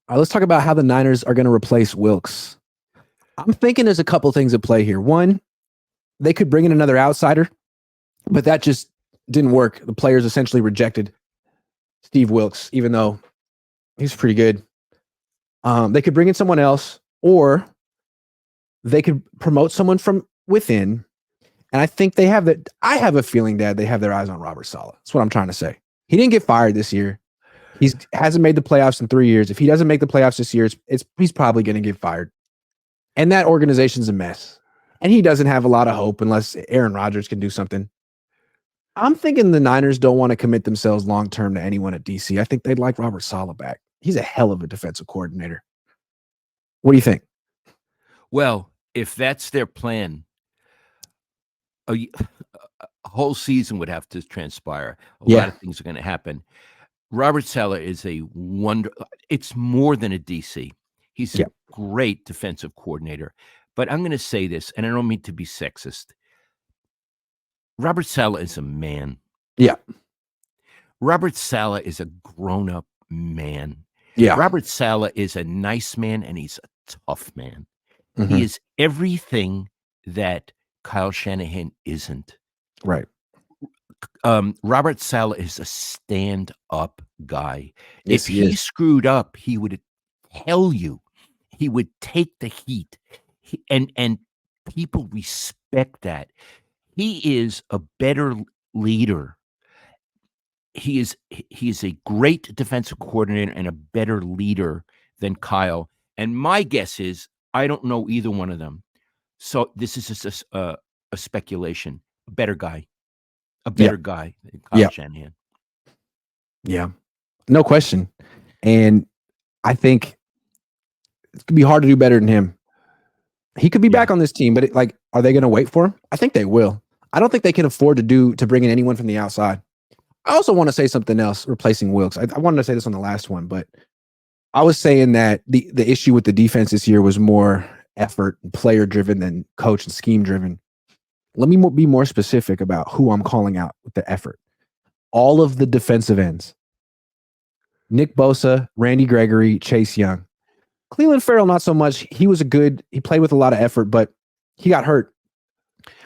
All right, let's talk about how the Niners are going to replace Wilks. I'm thinking there's a couple things at play here. One, they could bring in another outsider, but that just didn't work. The players essentially rejected Steve Wilks, even though he's pretty good. They could bring in someone else, or they could promote someone from within. And I think they have that. I have a feeling that they have their eyes on Robert Saleh. That's what I'm trying to say. He didn't get fired this year. He hasn't made the playoffs in 3 years. If he doesn't make the playoffs this year, he's probably going to get fired. And that organization's a mess. And he doesn't have a lot of hope unless Aaron Rodgers can do something. I'm thinking the Niners don't want to commit themselves long-term to anyone at DC. I think they'd like Robert Saleh back. He's a hell of a defensive coordinator. What do you think? Well, if that's their plan, a whole season would have to transpire. A lot of things are going to happen. Robert Saleh is a wonder. It's more than a DC. He's a great defensive coordinator. But I'm going to say this, and I don't mean to be sexist. Robert Saleh is a man. Yeah. Robert Saleh is a grown-up man. Yeah. Robert Saleh is a nice man, and he's a tough man. Mm-hmm. He is everything that Kyle Shanahan isn't. Right. Robert Saleh is a stand-up guy. Yes, if he screwed up, he would tell you. He would take the heat. And people respect that. He is a better leader. He is a great defensive coordinator and a better leader than Kyle. And my guess is I don't know either one of them. So this is just a speculation. A better guy. A better guy than Kyle Shanahan. Yeah. No question. And I think it's going to be hard to do better than him. He could be back on this team, but are they going to wait for him? I think they will. I don't think they can afford to bring in anyone from the outside. I also want to say something else replacing Wilks. I wanted to say this on the last one, but I was saying that the issue with the defense this year was more effort and player driven than coach and scheme driven. Let me be more specific about who I'm calling out with the effort. All of the defensive ends. Nick Bosa, Randy Gregory, Chase Young. Cleveland Farrell, not so much. He played with a lot of effort, but he got hurt.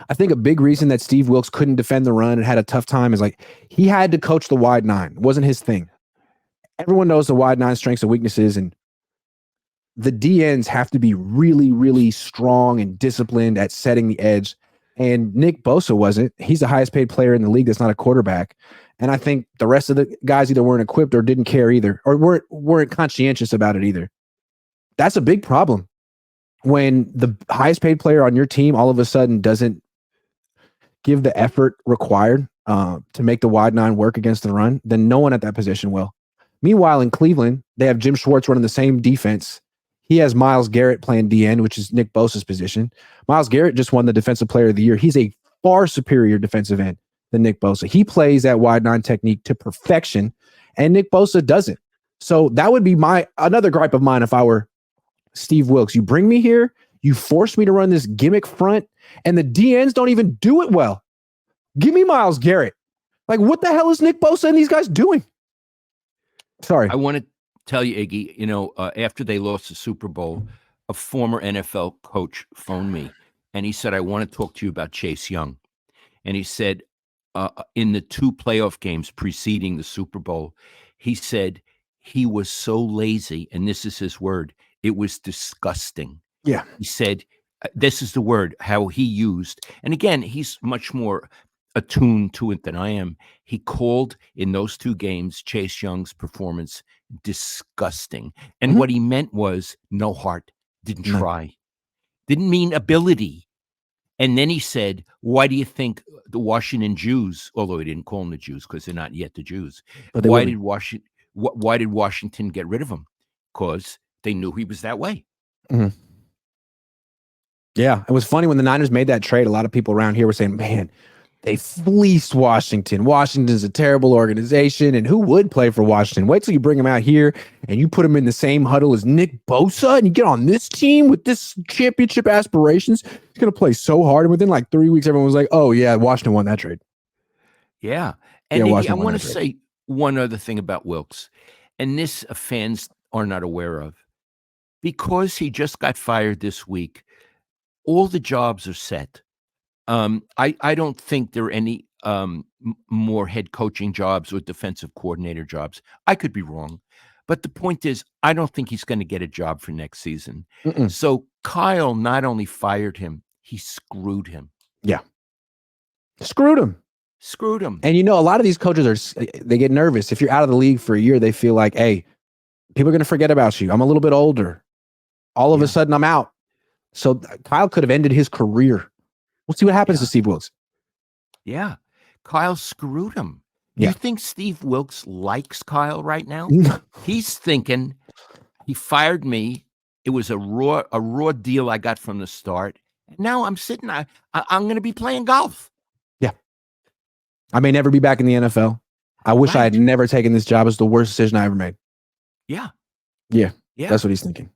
I think a big reason that Steve Wilks couldn't defend the run and had a tough time is he had to coach the wide nine. It wasn't his thing. Everyone knows the wide nine strengths and weaknesses, and the DNs have to be really, really strong and disciplined at setting the edge. And Nick Bosa wasn't. He's the highest paid player in the league that's not a quarterback. And I think the rest of the guys either weren't equipped or didn't care either, or weren't conscientious about it either. That's a big problem. When the highest paid player on your team all of a sudden doesn't give the effort required to make the wide nine work against the run, then no one at that position will. Meanwhile, in Cleveland, they have Jim Schwartz running the same defense. He has Myles Garrett playing DN, which is Nick Bosa's position. Myles Garrett just won the Defensive Player of the Year. He's a far superior defensive end than Nick Bosa. He plays that wide nine technique to perfection, and Nick Bosa doesn't. So that would be another gripe of mine if I were Steve Wilks. You bring me here, you force me to run this gimmick front, and the DNs don't even do it well. Give me Myles Garrett. What the hell is Nick Bosa and these guys doing? Sorry. I want to tell you, Iggy, after they lost the Super Bowl, a former NFL coach phoned me, and he said, I want to talk to you about Chase Young. And he said, in the 2 playoff games preceding the Super Bowl, he said he was so lazy, and this is his word, it was disgusting. Yeah. He said, this is the word, how he used. And again, he's much more attuned to it than I am. He called in those 2 games Chase Young's performance disgusting. And what he meant was no heart, didn't try, didn't mean ability. And then he said, why do you think the Washington Jews, although he didn't call them the Jews because they're not yet the Jews, but why did Washington get rid of him? Because they knew he was that way. Mm-hmm. Yeah, it was funny when the Niners made that trade. A lot of people around here were saying, man, they fleeced Washington. Washington's a terrible organization, and who would play for Washington? Wait till you bring him out here and you put him in the same huddle as Nick Bosa, and you get on this team with this championship aspirations. He's going to play so hard. And within 3 weeks, everyone was like, oh, yeah, Washington won that trade. Yeah. And I want to say one other thing about Wilks, and this offends are not aware of. Because he just got fired this week, all the jobs are set. I don't think there are any more head coaching jobs or defensive coordinator jobs. I could be wrong. But the point is, I don't think he's going to get a job for next season. Mm-mm. So Kyle not only fired him, he screwed him. Yeah. Screwed him. Screwed him. And a lot of these coaches they get nervous. If you're out of the league for a year, they feel like, hey, people are going to forget about you. I'm a little bit older. All of a sudden, I'm out. So Kyle could have ended his career. We'll see what happens to Steve Wilks. Yeah. Kyle screwed him. Yeah. You think Steve Wilks likes Kyle right now? He's thinking, he fired me. It was a raw deal I got from the start. And now I'm sitting, I'm going to be playing golf. Yeah. I may never be back in the NFL. I wish I had never taken this job. It's the worst decision I ever made. Yeah. Yeah. That's what he's thinking.